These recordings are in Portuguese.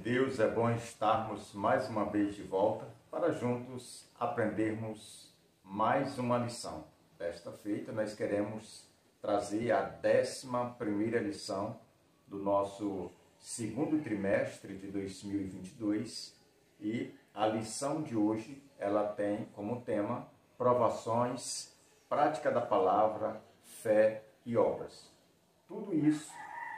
Deus, é bom estarmos mais uma vez de volta para juntos aprendermos mais uma lição. Desta feita, nós queremos trazer a 11ª lição do nosso segundo trimestre de 2022 e a lição de hoje, ela tem como tema provações, prática da palavra, fé e obras. Tudo isso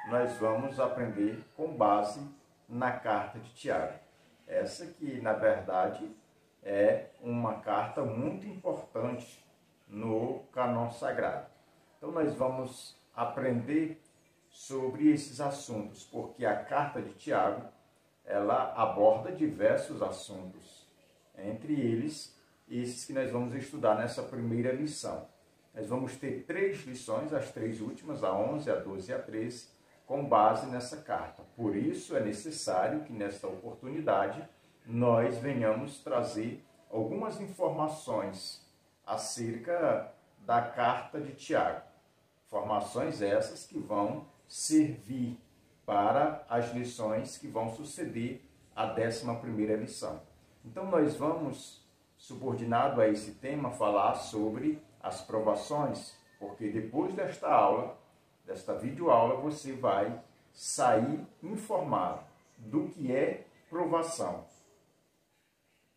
nós vamos aprender com base na carta de Tiago. Essa que, na verdade, é uma carta muito importante no cânon sagrado. Então, nós vamos aprender sobre esses assuntos, porque a carta de Tiago, ela aborda diversos assuntos, entre eles, esses que nós vamos estudar nessa primeira lição. Nós vamos ter 3 lições, as 3 últimas, a 11, a 12 e a 13, com base nessa carta. Por isso é necessário que nesta oportunidade nós venhamos trazer algumas informações acerca da carta de Tiago. Informações essas que vão servir para as lições que vão suceder à 11ª lição. Então nós vamos, subordinado a esse tema, falar sobre as provações, porque depois desta aula, desta videoaula, você vai sair informado do que é provação.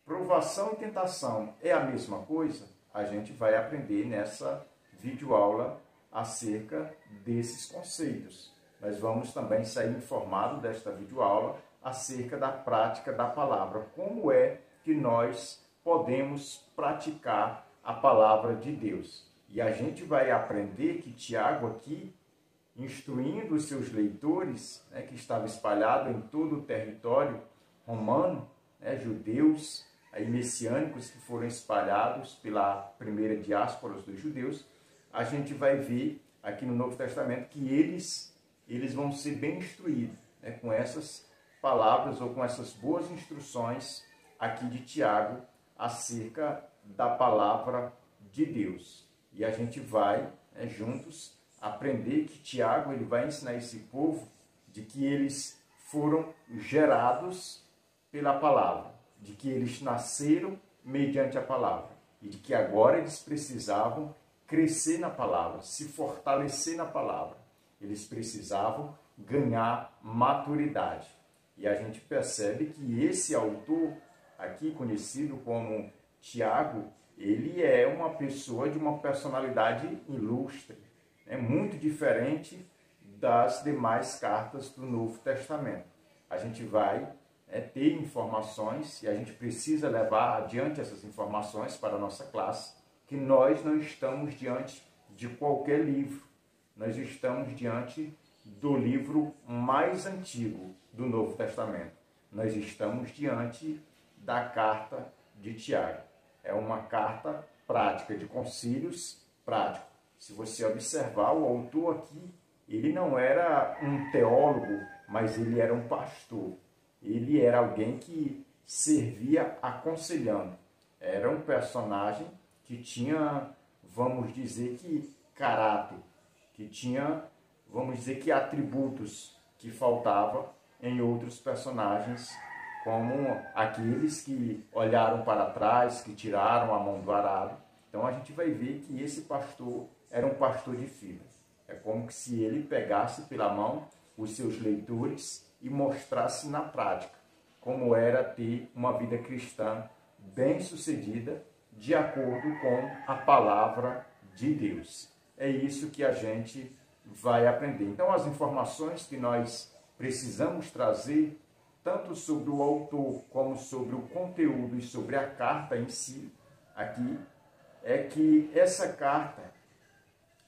Provação e tentação é a mesma coisa? A gente vai aprender nessa videoaula acerca desses conceitos. Nós vamos também sair informado desta videoaula acerca da prática da palavra. Como é que nós podemos praticar a palavra de Deus? E a gente vai aprender que Tiago aqui, instruindo os seus leitores, que estava espalhado em todo o território romano, judeus aí messiânicos que foram espalhados pela primeira diáspora dos judeus, a gente vai ver aqui no Novo Testamento que eles vão ser bem instruídos com essas palavras ou com essas boas instruções aqui de Tiago acerca da palavra de Deus. E a gente vai juntos aprender que Tiago ele vai ensinar esse povo de que eles foram gerados pela palavra, de que eles nasceram mediante a palavra e de que agora eles precisavam crescer na palavra, se fortalecer na palavra. Eles precisavam ganhar maturidade. E a gente percebe que esse autor, aqui conhecido como Tiago, ele é uma pessoa de uma personalidade ilustre, muito diferente das demais cartas do Novo Testamento. A gente vai ter informações e a gente precisa levar adiante essas informações para a nossa classe, que nós não estamos diante de qualquer livro. Nós estamos diante do livro mais antigo do Novo Testamento. Nós estamos diante da carta de Tiago. É uma carta prática, de concílios práticos. Se você observar, o autor aqui, ele não era um teólogo, mas ele era um pastor. Ele era alguém que servia aconselhando. Era um personagem que tinha, vamos dizer que, caráter, que tinha, vamos dizer que, atributos que faltavam em outros personagens, como aqueles que olharam para trás, que tiraram a mão do arado. Então a gente vai ver que esse pastor era um pastor de fibra. É como se ele pegasse pela mão os seus leitores e mostrasse na prática como era ter uma vida cristã bem-sucedida de acordo com a palavra de Deus. É isso que a gente vai aprender. Então as informações que nós precisamos trazer, tanto sobre o autor como sobre o conteúdo e sobre a carta em si, aqui, é que essa carta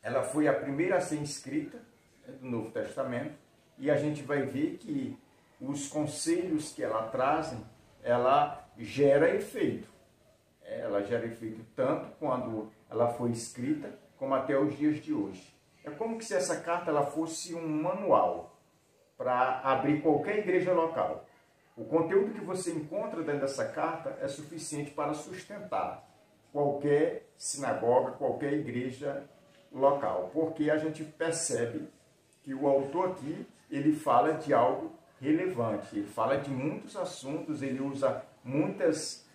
ela foi a primeira a ser escrita do Novo Testamento e a gente vai ver que os conselhos que ela trazem, ela gera efeito. Ela gera efeito tanto quando ela foi escrita, como até os dias de hoje. É como se essa carta ela fosse um manual para abrir qualquer igreja local. O conteúdo que você encontra dentro dessa carta é suficiente para sustentar qualquer sinagoga, qualquer igreja local, porque a gente percebe que o autor aqui, ele fala de algo relevante. Ele fala de muitos assuntos, ele usa muitas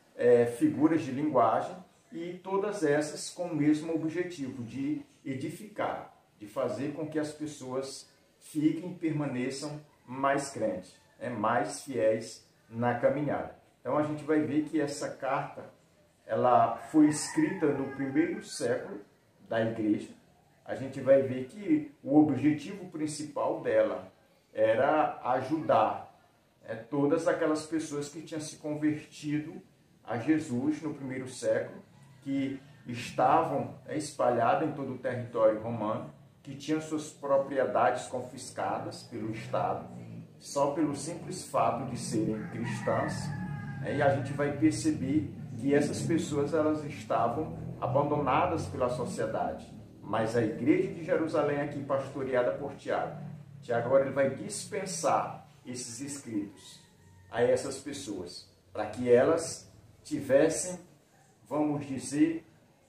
figuras de linguagem, e todas essas com o mesmo objetivo de edificar, de fazer com que as pessoas fiquem e permaneçam mais crentes, mais fiéis na caminhada. Então a gente vai ver que essa carta ela foi escrita no primeiro século da igreja. A gente vai ver que o objetivo principal dela era ajudar todas aquelas pessoas que tinham se convertido a Jesus no primeiro século, que estavam espalhadas em todo o território romano, que tinham suas propriedades confiscadas pelo Estado, só pelo simples fato de serem cristãs. E a gente vai perceber que essas pessoas elas estavam abandonadas pela sociedade. Mas a igreja de Jerusalém, aqui pastoreada por Tiago, agora ele vai dispensar esses escritos a essas pessoas, para que elas tivessem, vamos dizer,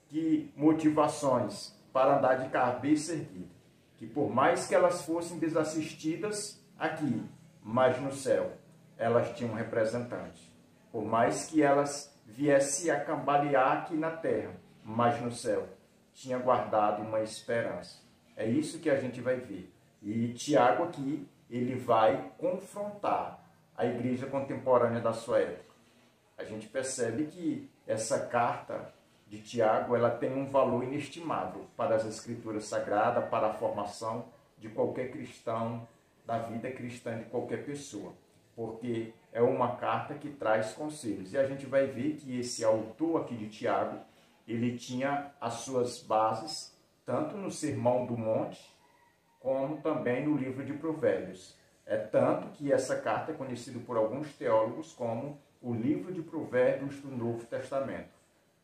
que motivações para andar de cabeça erguida. Que por mais que elas fossem desassistidas aqui, mas no céu, elas tinham um representante. Por mais que elas viessem a cambalear aqui na terra, mas no céu, tinha guardado uma esperança. É isso que a gente vai ver. E Tiago aqui, ele vai confrontar a igreja contemporânea da sua época. A gente percebe que essa carta de Tiago, ela tem um valor inestimável para as Escrituras Sagradas, para a formação de qualquer cristão, da vida cristã de qualquer pessoa, porque é uma carta que traz conselhos. E a gente vai ver que esse autor aqui de Tiago, ele tinha as suas bases tanto no Sermão do Monte, como também no livro de Provérbios. É tanto que essa carta é conhecida por alguns teólogos como o livro de Provérbios do Novo Testamento.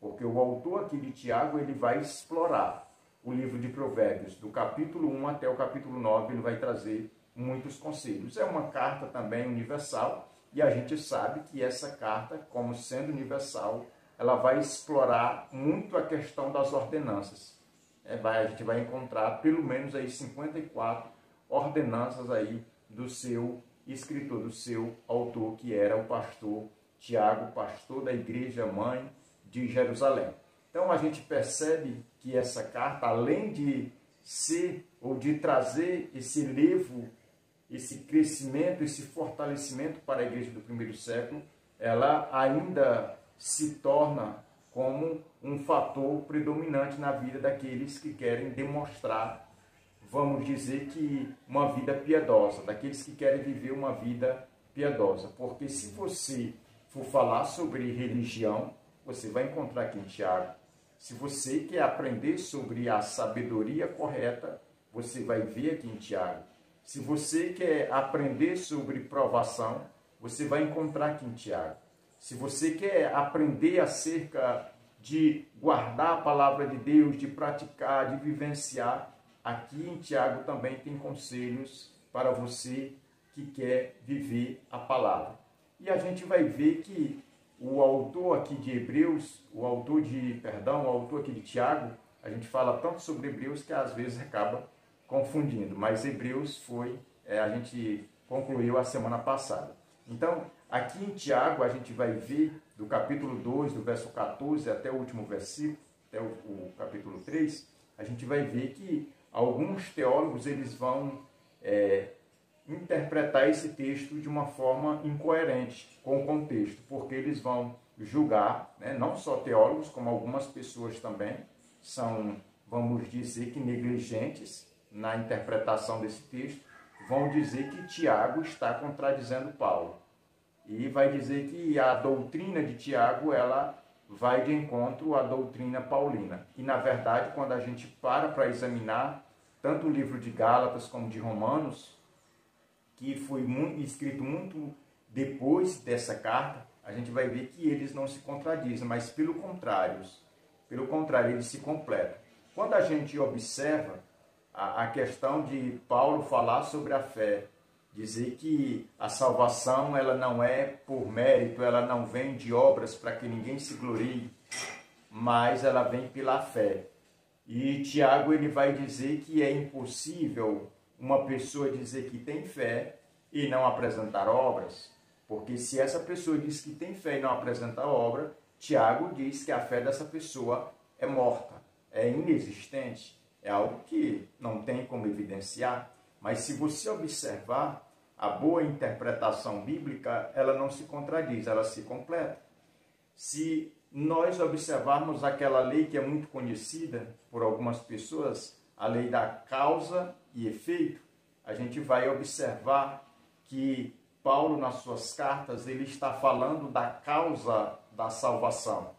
Porque o autor aqui de Tiago, ele vai explorar o livro de Provérbios, do capítulo 1 até o capítulo 9, ele vai trazer muitos conselhos. É uma carta também universal, e a gente sabe que essa carta, como sendo universal, ela vai explorar muito a questão das ordenanças. A gente vai encontrar pelo menos aí 54 ordenanças aí do seu escritor, do seu autor, que era o pastor Tiago, pastor da igreja mãe de Jerusalém. Então a gente percebe que essa carta, além de ser ou de trazer esse levo, esse crescimento, esse fortalecimento para a igreja do primeiro século, ela ainda se torna como um fator predominante na vida daqueles que querem demonstrar, vamos dizer que uma vida piedosa, daqueles que querem viver uma vida piedosa. Porque se você for falar sobre religião, você vai encontrar aqui em Tiago. Se você quer aprender sobre a sabedoria correta, você vai ver aqui em Tiago. Se você quer aprender sobre provação, você vai encontrar aqui em Tiago. Se você quer aprender acerca de guardar a palavra de Deus, de praticar, de vivenciar, aqui em Tiago também tem conselhos para você que quer viver a palavra. E a gente vai ver que o autor aqui de Hebreus, o autor aqui de Tiago, a gente fala tanto sobre Hebreus que às vezes acaba confundindo, mas Hebreus a gente concluiu a semana passada. Então, aqui em Tiago, a gente vai ver, do capítulo 2, do verso 14 até o último versículo, até o capítulo 3, a gente vai ver que alguns teólogos eles vão interpretar esse texto de uma forma incoerente com o contexto, porque eles vão julgar, não só teólogos, como algumas pessoas também são, vamos dizer que negligentes na interpretação desse texto, vão dizer que Tiago está contradizendo Paulo. E vai dizer que a doutrina de Tiago, ela vai de encontro à doutrina paulina. E, na verdade, quando a gente para examinar tanto o livro de Gálatas como de Romanos, que foi escrito muito depois dessa carta, a gente vai ver que eles não se contradizem, mas pelo contrário, eles se completam. Quando a gente observa a questão de Paulo falar sobre a fé, dizer que a salvação ela não é por mérito, ela não vem de obras para que ninguém se glorie, mas ela vem pela fé. E Tiago ele vai dizer que é impossível uma pessoa dizer que tem fé e não apresentar obras? Porque se essa pessoa diz que tem fé e não apresenta obra, Tiago diz que a fé dessa pessoa é morta, é inexistente, é algo que não tem como evidenciar. Mas se você observar, a boa interpretação bíblica, ela não se contradiz, ela se completa. Se nós observarmos aquela lei que é muito conhecida por algumas pessoas, a lei da causa e efeito, a gente vai observar que Paulo, nas suas cartas, ele está falando da causa da salvação,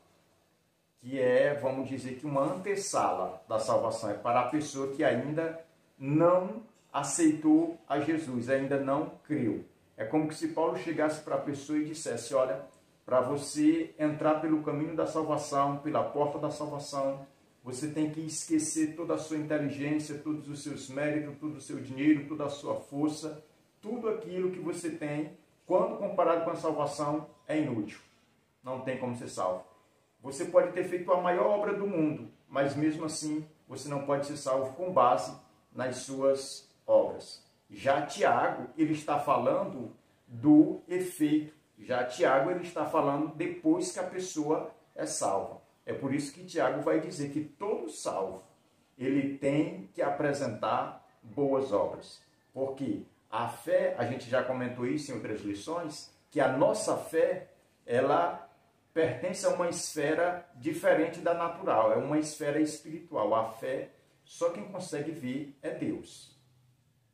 que é, vamos dizer, que uma antessala da salvação, é para a pessoa que ainda não aceitou a Jesus, ainda não creu. É como se Paulo chegasse para a pessoa e dissesse, olha, para você entrar pelo caminho da salvação, pela porta da salvação, você tem que esquecer toda a sua inteligência, todos os seus méritos, todo o seu dinheiro, toda a sua força, tudo aquilo que você tem, quando comparado com a salvação, é inútil. Não tem como ser salvo. Você pode ter feito a maior obra do mundo, mas mesmo assim, você não pode ser salvo com base nas suas obras. Já Tiago, ele está falando do efeito. Já Tiago, ele está falando depois que a pessoa é salva. É por isso que Tiago vai dizer que todo salvo, ele tem que apresentar boas obras. Porque a fé, a gente já comentou isso em outras lições, que a nossa fé, ela pertence a uma esfera diferente da natural, é uma esfera espiritual. A fé, só quem consegue ver é Deus.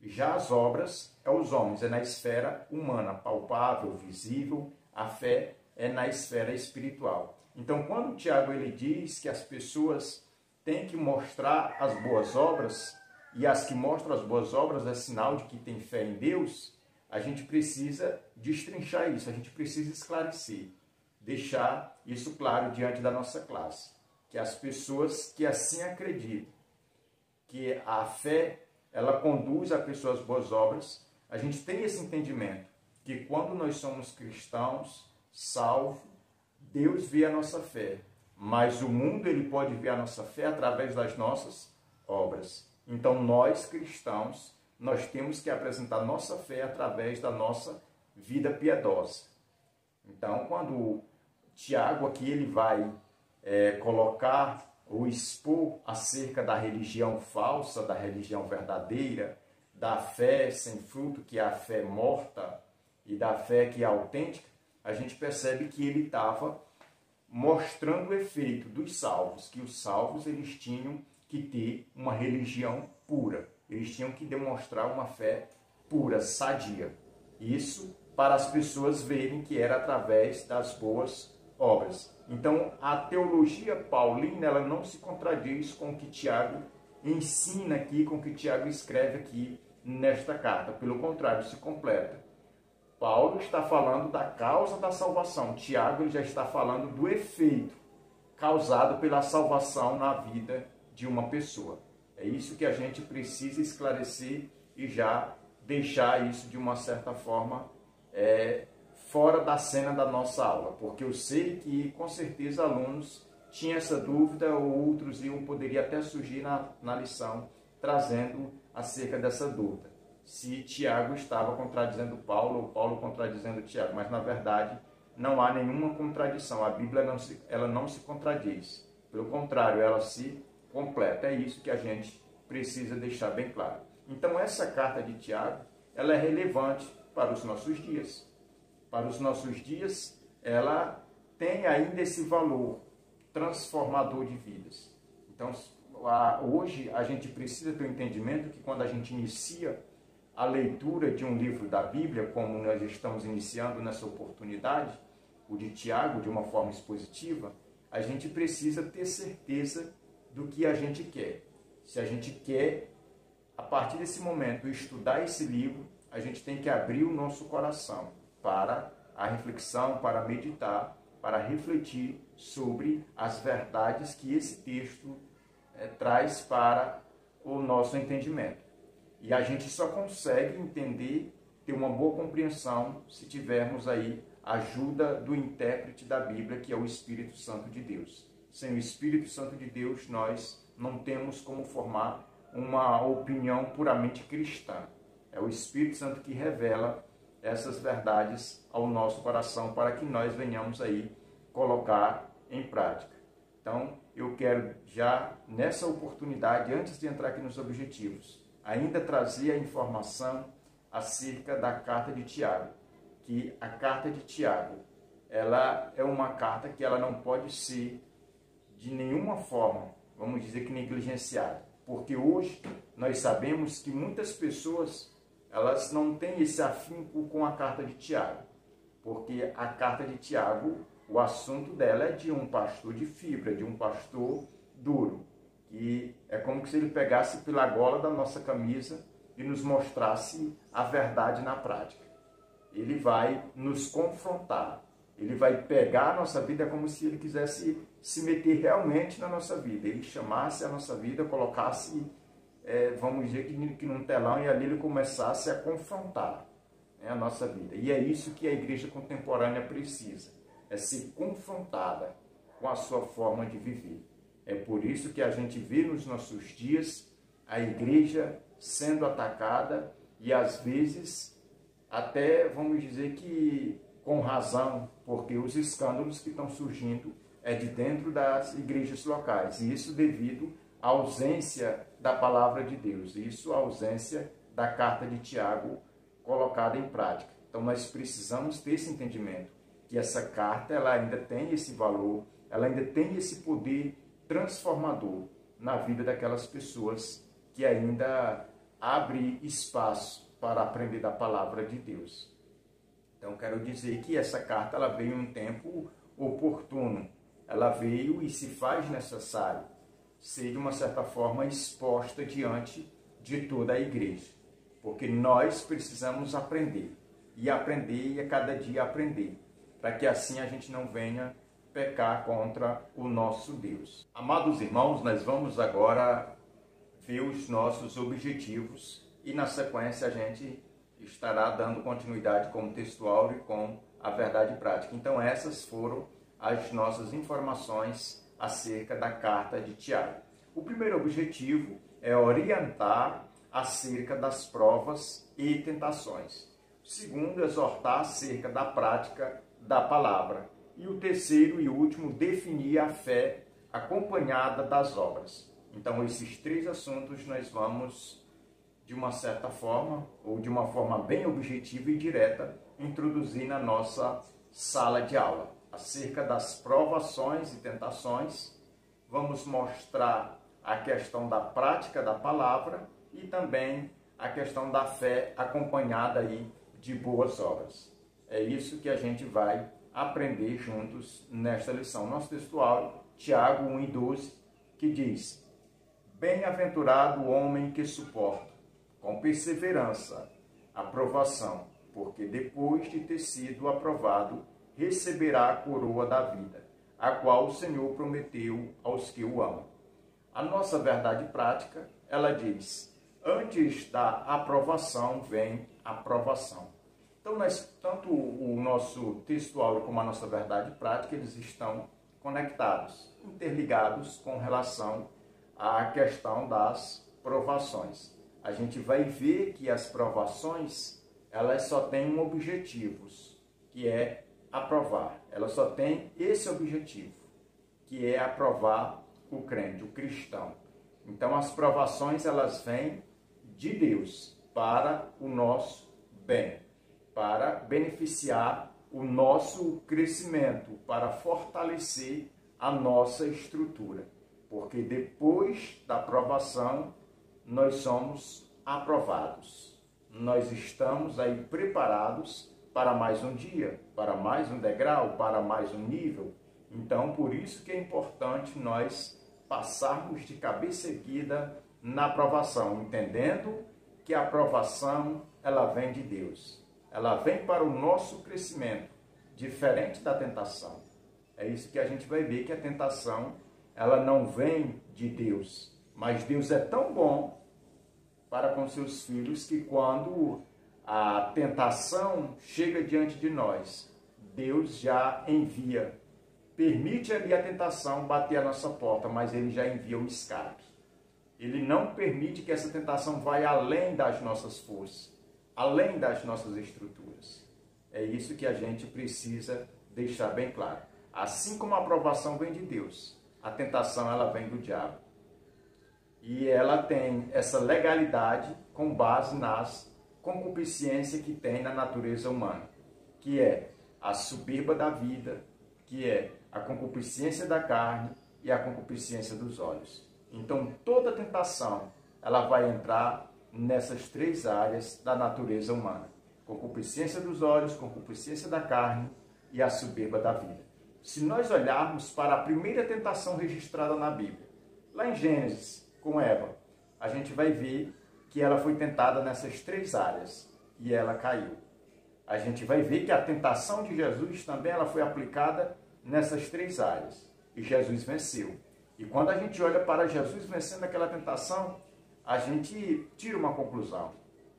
Já as obras é os homens, é na esfera humana, palpável, visível. A fé é na esfera espiritual. Então, quando o Tiago ele diz que as pessoas têm que mostrar as boas obras, e as que mostram as boas obras é sinal de que tem fé em Deus, a gente precisa destrinchar isso, a gente precisa esclarecer, deixar isso claro diante da nossa classe. Que as pessoas que assim acreditam, que a fé ela conduz a pessoas às boas obras, a gente tem esse entendimento, que quando nós somos cristãos, salvos, Deus vê a nossa fé, mas o mundo ele pode ver a nossa fé através das nossas obras. Então nós, cristãos, nós temos que apresentar nossa fé através da nossa vida piedosa. Então, quando Tiago aqui ele vai colocar ou expor acerca da religião falsa, da religião verdadeira, da fé sem fruto, que é a fé morta, e da fé que é autêntica, a gente percebe que ele estava mostrando o efeito dos salvos, que os salvos eles tinham que ter uma religião pura, eles tinham que demonstrar uma fé pura, sadia. Isso para as pessoas verem que era através das boas obras. Então, a teologia paulina ela não se contradiz com o que Tiago ensina aqui, com o que Tiago escreve aqui nesta carta. Pelo contrário, se completa. Paulo está falando da causa da salvação. Tiago ele já está falando do efeito causado pela salvação na vida de uma pessoa. É isso que a gente precisa esclarecer e já deixar isso de uma certa forma fora da cena da nossa aula, porque eu sei que com certeza alunos tinham essa dúvida, ou outros poderia até surgir na lição trazendo acerca dessa dúvida. Se Tiago estava contradizendo Paulo ou Paulo contradizendo Tiago, mas na verdade não há nenhuma contradição. A Bíblia ela não se contradiz, pelo contrário, ela se completa. É isso que a gente precisa deixar bem claro. Então essa carta de Tiago ela é relevante para os nossos dias. Para os nossos dias, ela tem ainda esse valor transformador de vidas. Então, hoje a gente precisa ter o entendimento que quando a gente inicia a leitura de um livro da Bíblia, como nós estamos iniciando nessa oportunidade, o de Tiago, de uma forma expositiva, a gente precisa ter certeza do que a gente quer. Se a gente quer, a partir desse momento, estudar esse livro, a gente tem que abrir o nosso coração para a reflexão, para meditar, para refletir sobre as verdades que esse texto traz para o nosso entendimento. E a gente só consegue entender, ter uma boa compreensão, se tivermos aí a ajuda do intérprete da Bíblia, que é o Espírito Santo de Deus. Sem o Espírito Santo de Deus, nós não temos como formar uma opinião puramente cristã. É o Espírito Santo que revela essas verdades ao nosso coração para que nós venhamos aí colocar em prática. Então, eu quero já, nessa oportunidade, antes de entrar aqui nos objetivos, ainda trazer a informação acerca da carta de Tiago, que a carta de Tiago, ela é uma carta que ela não pode ser de nenhuma forma, vamos dizer que negligenciada, porque hoje nós sabemos que muitas pessoas elas não têm esse afinco com a carta de Tiago, porque a carta de Tiago, o assunto dela é de um pastor de fibra, de um pastor duro, que é como se ele pegasse pela gola da nossa camisa e nos mostrasse a verdade na prática. Ele vai nos confrontar, ele vai pegar a nossa vida como se ele quisesse se meter realmente na nossa vida, ele chamasse a nossa vida, colocasse vamos dizer que num telão e ali ele começasse a confrontar a nossa vida. E é isso que a igreja contemporânea precisa, é ser confrontada com a sua forma de viver. É por isso que a gente vê nos nossos dias a igreja sendo atacada e às vezes até, vamos dizer que com razão, porque os escândalos que estão surgindo é de dentro das igrejas locais, e isso devido à ausência da palavra de Deus, isso a ausência da carta de Tiago colocada em prática. Então nós precisamos ter esse entendimento, que essa carta ela ainda tem esse valor, ela ainda tem esse poder transformador na vida daquelas pessoas que ainda abrem espaço para aprender da palavra de Deus. Então quero dizer que essa carta ela veio em um tempo oportuno, ela veio e se faz necessário ser de uma certa forma exposta diante de toda a igreja, porque nós precisamos aprender e a cada dia aprender, para que assim a gente não venha pecar contra o nosso Deus. Amados irmãos, nós vamos agora ver os nossos objetivos e na sequência a gente estará dando continuidade com o textual e com a verdade prática. Então essas foram as nossas informações acerca da carta de Tiago. O primeiro objetivo é orientar acerca das provas e tentações. O segundo, exortar acerca da prática da palavra. E o terceiro e último, definir a fé acompanhada das obras. Então, esses três assuntos nós vamos, de uma certa forma, ou de uma forma bem objetiva e direta, introduzir na nossa sala de aula. Acerca das provações e tentações, vamos mostrar a questão da prática da palavra e também a questão da fé acompanhada aí de boas obras. É isso que a gente vai aprender juntos nesta lição. Nosso textual, Tiago 1:12, que diz: Bem-aventurado o homem que suporta, com perseverança, a provação, porque depois de ter sido aprovado, receberá a coroa da vida, a qual o Senhor prometeu aos que o amam. A nossa verdade prática, ela diz: antes da aprovação vem a provação. Então, tanto o nosso textual como a nossa verdade prática, eles estão conectados, interligados com relação à questão das provações. A gente vai ver que as provações, elas só têm um objetivo, que é aprovar. Elas só têm esse objetivo, que é aprovar o crente, o cristão. Então, as provações, elas vêm de Deus para o nosso bem, para beneficiar o nosso crescimento, para fortalecer a nossa estrutura. Porque depois da aprovação, nós somos aprovados. Nós estamos aí preparados para mais um dia, para mais um degrau, para mais um nível. Então, por isso que é importante nós passarmos de cabeça erguida na aprovação, entendendo que a aprovação, ela vem de Deus. Ela vem para o nosso crescimento, diferente da tentação. É isso que a gente vai ver, que a tentação, ela não vem de Deus. Mas Deus é tão bom para com seus filhos que quando a tentação chega diante de nós, Deus já envia, permite ali a tentação bater a nossa porta, mas Ele já envia o escape. Ele não permite que essa tentação vá além das nossas forças. além das nossas estruturas. É isso que a gente precisa deixar bem claro. Assim como a aprovação vem de Deus, a tentação ela vem do diabo. E ela tem essa legalidade com base nas concupiscências que tem na natureza humana, que é a soberba da vida, que é a concupiscência da carne e a concupiscência dos olhos. Então, toda tentação, ela vai entrar nessas três áreas da natureza humana. Concupiscência dos olhos, concupiscência da carne e a soberba da vida. Se nós olharmos para a primeira tentação registrada na Bíblia, lá em Gênesis, com Eva, a gente vai ver que ela foi tentada nessas três áreas e ela caiu. A gente vai ver que a tentação de Jesus também ela foi aplicada nessas três áreas e Jesus venceu. E quando a gente olha para Jesus vencendo aquela tentação, a gente tira uma conclusão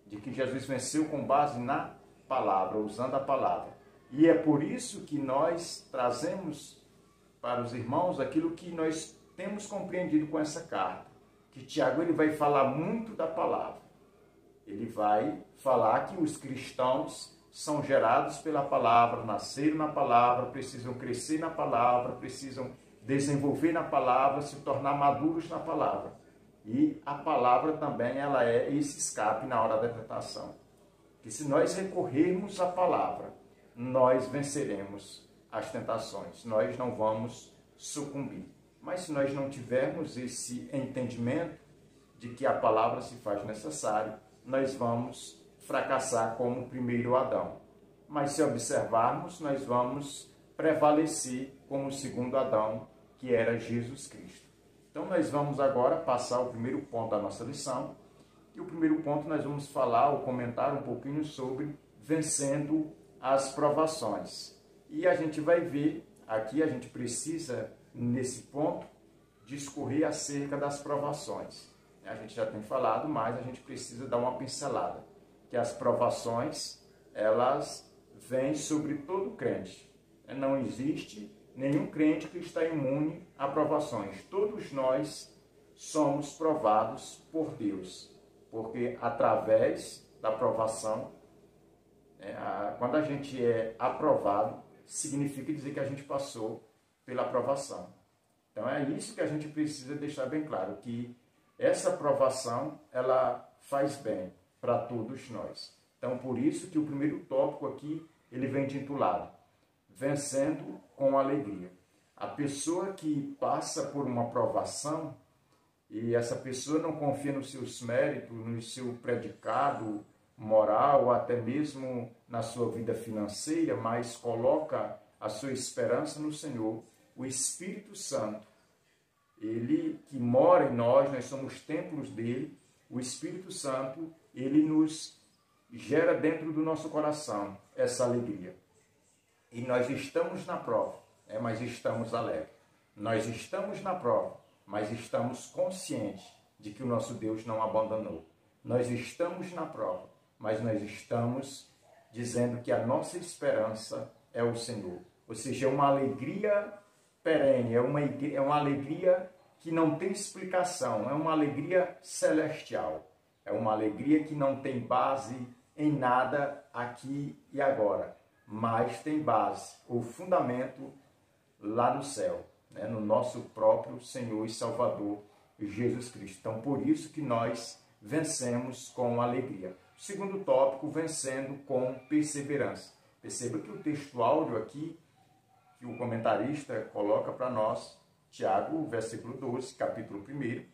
de que Jesus venceu com base na palavra, usando a palavra. E é por isso que nós trazemos para os irmãos aquilo que nós temos compreendido com essa carta. Que Tiago ele vai falar muito da palavra. Ele vai falar que os cristãos são gerados pela palavra, nasceram na palavra, precisam crescer na palavra, precisam desenvolver na palavra, se tornar maduros na palavra. E a palavra também ela é esse escape na hora da tentação. Que se nós recorrermos à palavra, nós venceremos as tentações, nós não vamos sucumbir. Mas se nós não tivermos esse entendimento de que a palavra se faz necessária, nós vamos fracassar como o primeiro Adão. Mas se observarmos, nós vamos prevalecer como o segundo Adão, que era Jesus Cristo. Então nós vamos agora passar o primeiro ponto da nossa lição. E o primeiro ponto nós vamos falar ou comentar um pouquinho sobre vencendo as provações. E a gente vai ver, aqui a gente precisa, nesse ponto, discorrer acerca das provações. A gente já tem falado, mas a gente precisa dar uma pincelada. Que as provações, elas vêm sobre todo crente. Não existe nenhum crente que está imune a provações. Todos nós somos provados por Deus. Porque através da provação, quando a gente é aprovado, significa dizer que a gente passou pela aprovação. Então é isso que a gente precisa deixar bem claro, que essa aprovação, ela faz bem para todos nós. Então por isso que o primeiro tópico aqui, ele vem intitulado Vencendo com Alegria. A pessoa que passa por uma aprovação, e essa pessoa não confia nos seus méritos, no seu predicado moral, ou até mesmo na sua vida financeira, mas coloca a sua esperança no Senhor, o Espírito Santo, ele que mora em nós, nós somos templos dele, o Espírito Santo, ele nos gera dentro do nosso coração essa alegria. E nós estamos na prova, mas estamos alegres. Nós estamos na prova, mas estamos conscientes de que o nosso Deus não abandonou. Nós estamos na prova, mas nós estamos dizendo que a nossa esperança é o Senhor. Ou seja, é uma alegria perene, é uma alegria que não tem explicação, é uma alegria celestial. É uma alegria que não tem base em nada aqui e agora, mas tem base, o fundamento lá no céu, no nosso próprio Senhor e Salvador, Jesus Cristo. Então, por isso que nós vencemos com alegria. Segundo tópico, vencendo com perseverança. Perceba que o texto áudio aqui, que o comentarista coloca para nós, Tiago, versículo 12, capítulo 1,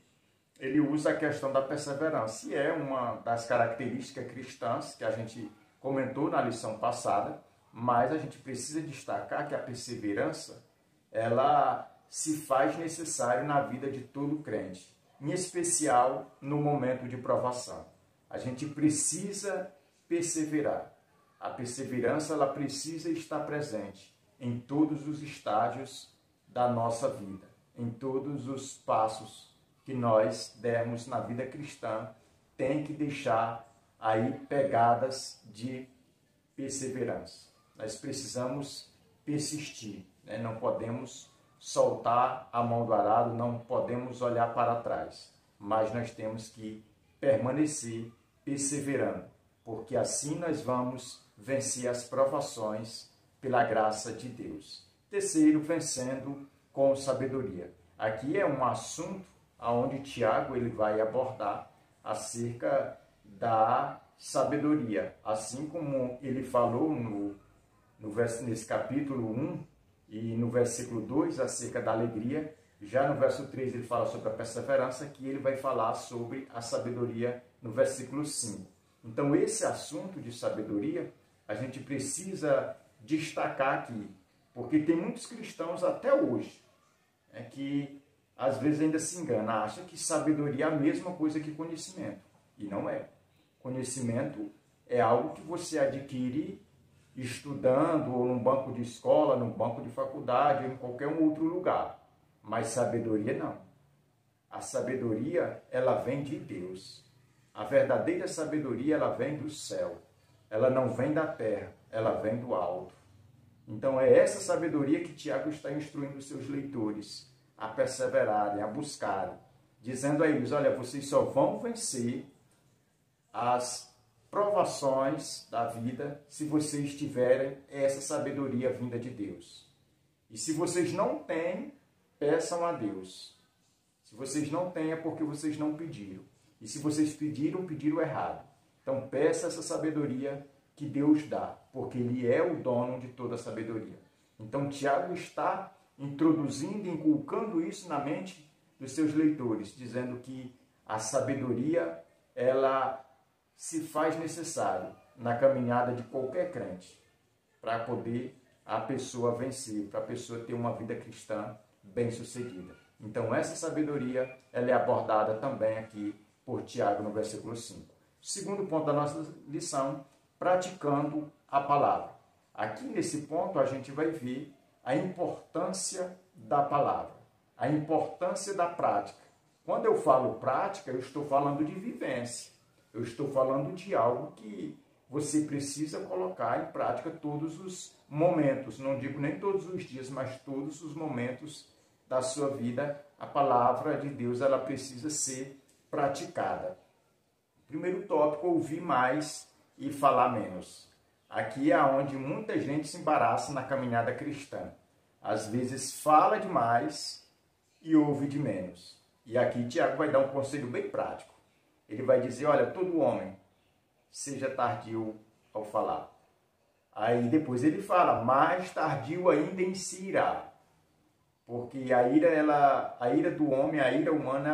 ele usa a questão da perseverança. E é uma das características cristãs que a gente comentou na lição passada, mas a gente precisa destacar que a perseverança, ela se faz necessária na vida de todo crente, em especial no momento de provação. A gente precisa perseverar. A perseverança, ela precisa estar presente em todos os estágios da nossa vida, em todos os passos que nós demos na vida cristã, tem que deixar aí pegadas de perseverança. Nós precisamos persistir, não podemos soltar a mão do arado, não podemos olhar para trás, mas nós temos que permanecer perseverando. porque assim nós vamos vencer as provações pela graça de Deus. Terceiro, vencendo com sabedoria. Aqui é um assunto onde Tiago ele vai abordar acerca da sabedoria. Assim como ele falou nesse capítulo 1 e no versículo 2 acerca da alegria, já no verso 3 ele fala sobre a perseverança, que ele vai falar sobre a sabedoria no versículo 5. Então esse assunto de sabedoria a gente precisa destacar aqui, porque tem muitos cristãos até hoje que às vezes ainda se engana, acha que sabedoria é a mesma coisa que conhecimento. E não é. Conhecimento é algo que você adquire estudando, ou num banco de escola, num banco de faculdade, ou em qualquer outro lugar. Mas sabedoria não. A sabedoria, ela vem de Deus. A verdadeira sabedoria, ela vem do céu. Ela não vem da terra, ela vem do alto. Então é essa sabedoria que Tiago está instruindo os seus leitores a perseverarem, a buscarem, dizendo a eles, olha, vocês só vão vencer as provações da vida se vocês tiverem essa sabedoria vinda de Deus. E se vocês não têm, peçam a Deus. Se vocês não têm, é porque vocês não pediram. E se vocês pediram, pediram errado. Então peça essa sabedoria que Deus dá, porque Ele é o dono de toda a sabedoria. Então Tiago está introduzindo, inculcando isso na mente dos seus leitores, dizendo que a sabedoria, ela se faz necessário na caminhada de qualquer crente, para poder a pessoa vencer, para a pessoa ter uma vida cristã bem-sucedida. Então essa sabedoria, ela é abordada também aqui por Tiago no versículo 5. Segundo ponto da nossa lição, praticando a palavra. Aqui nesse ponto a gente vai ver a importância da palavra, a importância da prática. Quando eu falo prática, eu estou falando de vivência. Eu estou falando de algo que você precisa colocar em prática todos os momentos. Não digo nem todos os dias, mas todos os momentos da sua vida. A palavra de Deus, ela precisa ser praticada. Primeiro tópico, ouvir mais e falar menos. Aqui é onde muita gente se embaraça na caminhada cristã. Às vezes fala demais e ouve de menos. E aqui Tiago vai dar um conselho bem prático. Ele vai dizer, olha, todo homem seja tardio ao falar. Aí depois ele fala, mais tardio ainda em se irar. Porque a ira do homem, a ira humana,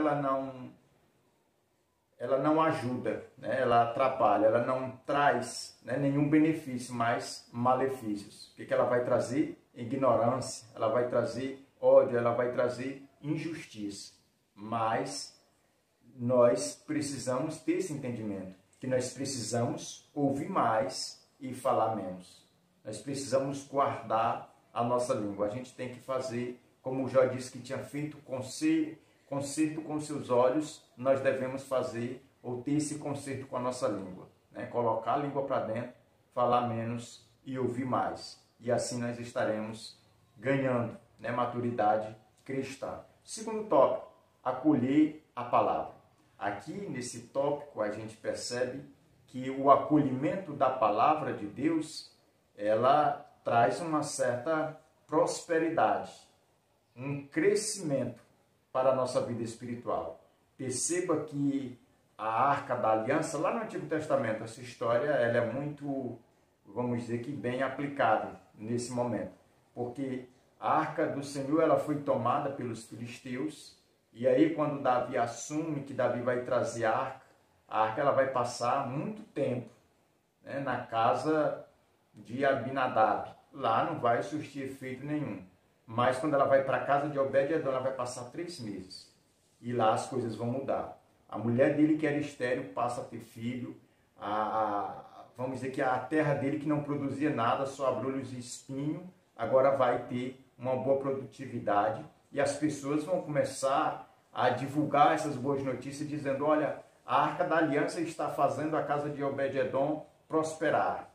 ela não ajuda, né? Ela atrapalha, ela não traz, né, nenhum benefício, mas malefícios. O que ela vai trazer? Ignorância, ela vai trazer ódio, ela vai trazer injustiça. Mas nós precisamos ter esse entendimento, que nós precisamos ouvir mais e falar menos. Nós precisamos guardar a nossa língua. A gente tem que fazer, como o Jó disse que tinha feito concerto com seus olhos, nós devemos fazer ou ter esse concerto com a nossa língua, né? Colocar a língua para dentro, falar menos e ouvir mais. E assim nós estaremos ganhando, né, maturidade cristã. Segundo tópico, acolher a palavra. Aqui nesse tópico a gente percebe que o acolhimento da palavra de Deus, ela traz uma certa prosperidade, um crescimento para a nossa vida espiritual. Perceba que a Arca da Aliança, lá no Antigo Testamento, essa história ela é muito, vamos dizer que bem aplicável nesse momento, porque a Arca do Senhor ela foi tomada pelos filisteus, e aí quando Davi assume que Davi vai trazer a arca ela vai passar muito tempo, né, na casa de Abinadab. Lá não vai surtir efeito nenhum. Mas quando ela vai para a casa de Obed-edom, ela vai passar 3 meses. E lá as coisas vão mudar. A mulher dele, que era estéril, passa a ter filho. Vamos dizer que a terra dele, que não produzia nada, só abrolhos e espinho, agora vai ter uma boa produtividade. E as pessoas vão começar a divulgar essas boas notícias, dizendo, olha, a Arca da Aliança está fazendo a casa de Obed-edom prosperar.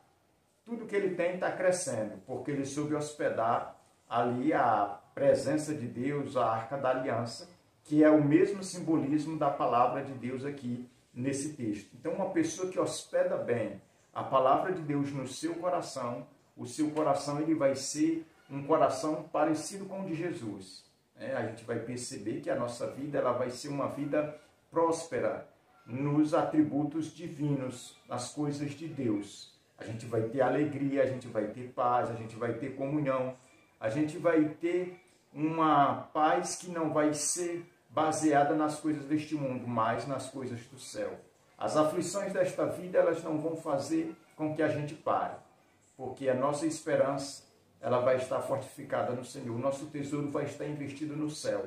Tudo que ele tem está crescendo, porque ele soube hospedar ali a presença de Deus, a Arca da Aliança, que é o mesmo simbolismo da palavra de Deus aqui nesse texto. Então, uma pessoa que hospeda bem a palavra de Deus no seu coração, o seu coração ele vai ser um coração parecido com o de Jesus. A gente vai perceber que a nossa vida ela vai ser uma vida próspera nos atributos divinos, nas coisas de Deus. A gente vai ter alegria, a gente vai ter paz, a gente vai ter comunhão, a gente vai ter uma paz que não vai ser baseada nas coisas deste mundo, mas nas coisas do céu. As aflições desta vida, elas não vão fazer com que a gente pare, porque a nossa esperança, ela vai estar fortificada no Senhor. O nosso tesouro vai estar investido no céu,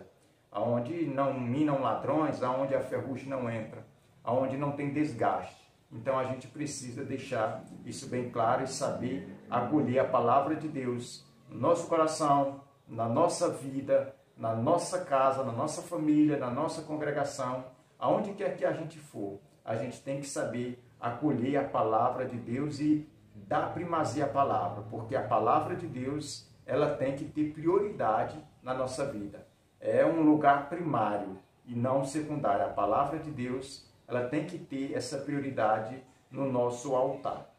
aonde não minam ladrões, aonde a ferrugem não entra, aonde não tem desgaste. Então a gente precisa deixar isso bem claro e saber acolher a palavra de Deus no nosso coração, na nossa vida, na nossa casa, na nossa família, na nossa congregação, aonde quer que a gente for, a gente tem que saber acolher a palavra de Deus e dar primazia à palavra, porque a palavra de Deus, ela tem que ter prioridade na nossa vida. É um lugar primário e não secundário. A palavra de Deus, ela tem que ter essa prioridade no nosso altar.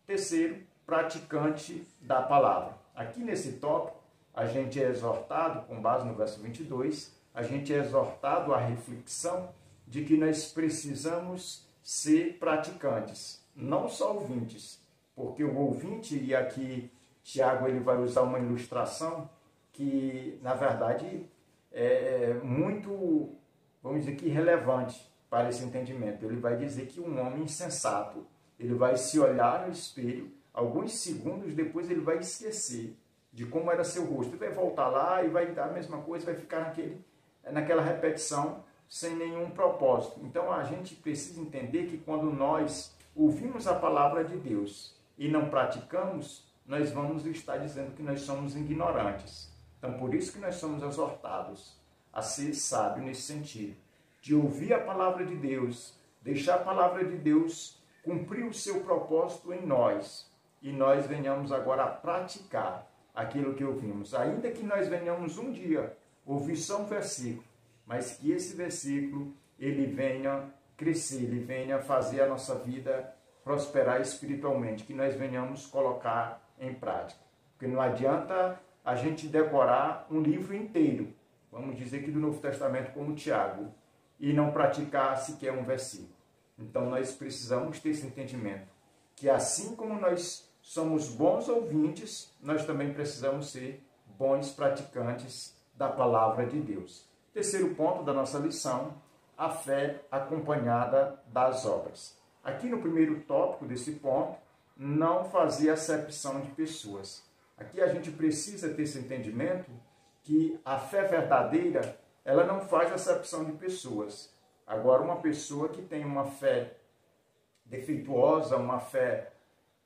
Terceiro, praticante da palavra. Aqui nesse tópico, a gente é exortado, com base no verso 22, a gente é exortado à reflexão de que nós precisamos ser praticantes, não só ouvintes, porque o ouvinte, e aqui Tiago ele vai usar uma ilustração que, na verdade, é muito, vamos dizer que relevante para esse entendimento. Ele vai dizer que um homem insensato, ele vai se olhar no espelho, alguns segundos depois ele vai esquecer de como era seu rosto. Ele vai voltar lá e vai dar a mesma coisa, vai ficar naquela repetição sem nenhum propósito. Então a gente precisa entender que quando nós ouvimos a palavra de Deus e não praticamos, nós vamos estar dizendo que nós somos ignorantes. Então por isso que nós somos exortados a ser sábio nesse sentido, de ouvir a palavra de Deus, deixar a palavra de Deus cumprir o seu propósito em nós, e nós venhamos agora a praticar aquilo que ouvimos. Ainda que nós venhamos um dia ouvir só um versículo, mas que esse versículo ele venha crescer, ele venha fazer a nossa vida prosperar espiritualmente, que nós venhamos colocar em prática. Porque não adianta a gente decorar um livro inteiro, vamos dizer que do Novo Testamento como Tiago, e não praticar sequer um versículo. Então nós precisamos ter esse entendimento, que assim como nós somos bons ouvintes, nós também precisamos ser bons praticantes da palavra de Deus. Terceiro ponto da nossa lição, a fé acompanhada das obras. Aqui no primeiro tópico desse ponto, não fazer acepção de pessoas. Aqui a gente precisa ter esse entendimento que a fé verdadeira, ela não faz acepção de pessoas. Agora, uma pessoa que tem uma fé defeituosa, uma fé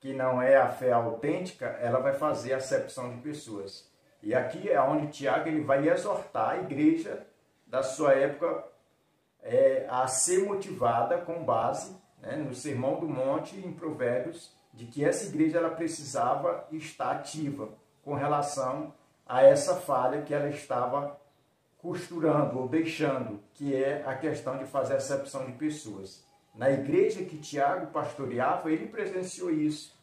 que não é a fé autêntica, ela vai fazer acepção de pessoas. E aqui é onde Tiago ele vai exortar a igreja da sua época a ser motivada com base no Sermão do Monte e em Provérbios, de que essa igreja ela precisava estar ativa com relação a essa falha que ela estava costurando ou deixando, que é a questão de fazer acepção de pessoas. Na igreja que Tiago pastoreava, ele presenciou isso.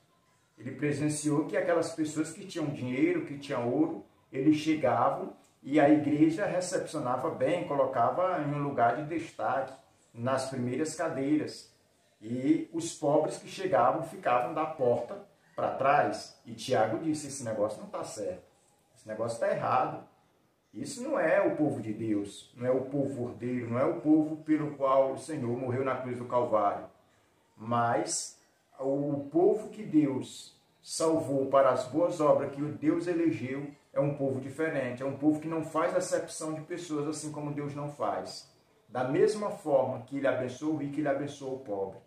Ele presenciou que aquelas pessoas que tinham dinheiro, que tinham ouro, eles chegavam e a igreja recepcionava bem, colocava em um lugar de destaque, nas primeiras cadeiras. E os pobres que chegavam ficavam da porta para trás. E Tiago disse, esse negócio não está certo, esse negócio está errado. Isso não é o povo de Deus, não é o povo ordeiro, não é o povo pelo qual o Senhor morreu na cruz do Calvário. Mas o povo que Deus salvou para as boas obras que o Deus elegeu é um povo diferente, é um povo que não faz acepção de pessoas assim como Deus não faz. Da mesma forma que ele abençoa o rico, ele abençoa o pobre.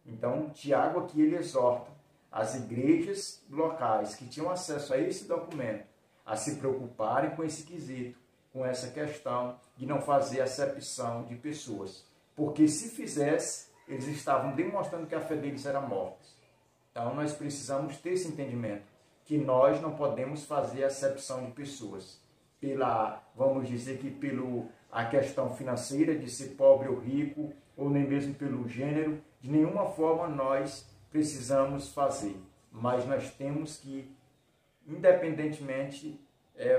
Então, Tiago aqui ele exorta as igrejas locais que tinham acesso a esse documento a se preocuparem com esse quesito, com essa questão de não fazer acepção de pessoas. Porque se fizesse, eles estavam demonstrando que a fé deles era morta. Então nós precisamos ter esse entendimento, que nós não podemos fazer acepção de pessoas, vamos dizer que a questão financeira de ser pobre ou rico, ou nem mesmo pelo gênero. De nenhuma forma nós precisamos fazer, mas nós temos que, independentemente,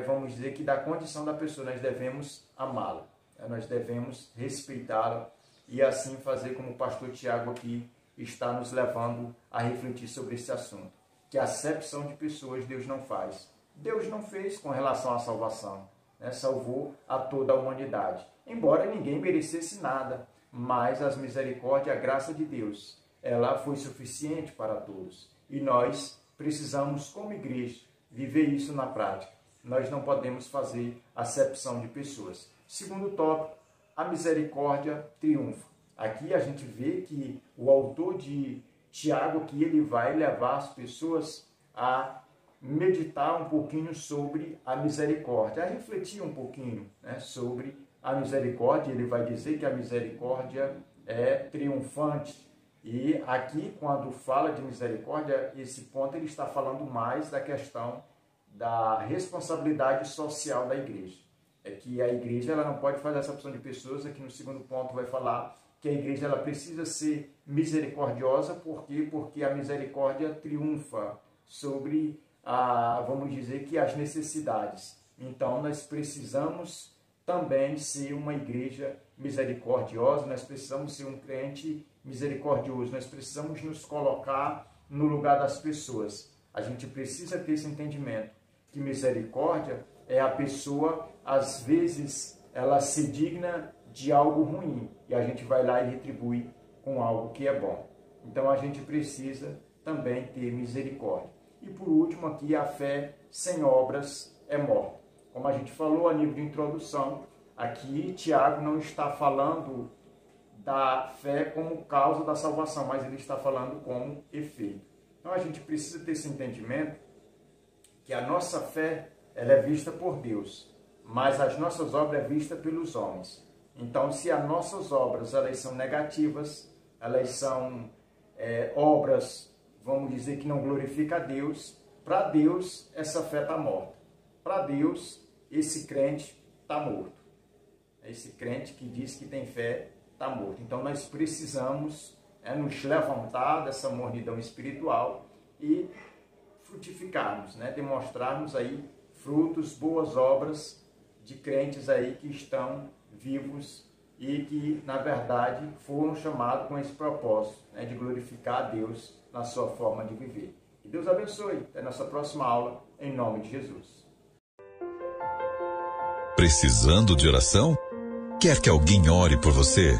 vamos dizer que da condição da pessoa, nós devemos amá-la, nós devemos respeitá-la e assim fazer como o pastor Tiago aqui está nos levando a refletir sobre esse assunto, que a acepção de pessoas Deus não faz. Deus não fez com relação à salvação, né? Salvou a toda a humanidade, embora ninguém merecesse nada, mas as misericórdias e a graça de Deus, ela foi suficiente para todos. E nós precisamos, como igreja, viver isso na prática. Nós não podemos fazer acepção de pessoas. Segundo tópico, a misericórdia triunfa. Aqui a gente vê que o autor de Tiago, que ele vai levar as pessoas a meditar um pouquinho sobre a misericórdia, a refletir um pouquinho, né, sobre a misericórdia. Ele vai dizer que a misericórdia é triunfante. E aqui, quando fala de misericórdia, esse ponto ele está falando mais da questão da responsabilidade social da igreja. É que a igreja ela não pode fazer acepção de pessoas. Aqui no segundo ponto vai falar que a igreja ela precisa ser misericordiosa. Por quê? Porque a misericórdia triunfa sobre, vamos dizer, que as necessidades. Então, nós precisamos também ser uma igreja misericordiosa, nós precisamos ser um crente misericordioso, nós precisamos nos colocar no lugar das pessoas. A gente precisa ter esse entendimento, que misericórdia é a pessoa, às vezes, ela se digna de algo ruim, e a gente vai lá e retribui com algo que é bom. Então, a gente precisa também ter misericórdia. E, por último, aqui, a fé sem obras é morta. Como a gente falou a nível de introdução, aqui Tiago não está falando da fé como causa da salvação, mas ele está falando como efeito. Então, a gente precisa ter esse entendimento que a nossa fé ela é vista por Deus, mas as nossas obras é vista pelos homens. Então, se as nossas obras elas são negativas, elas são obras, vamos dizer, que não glorificam a Deus, para Deus essa fé está morta. Para Deus, esse crente está morto. Esse crente que diz que tem fé está morto. Então, nós precisamos nos levantar dessa mornidão espiritual e frutificarmos, né? Demonstrarmos aí frutos, boas obras de crentes aí que estão vivos e que, na verdade, foram chamados com esse propósito, né, de glorificar a Deus na sua forma de viver. Que Deus abençoe. Até a nossa próxima aula, em nome de Jesus. Precisando de oração? Quer que alguém ore por você?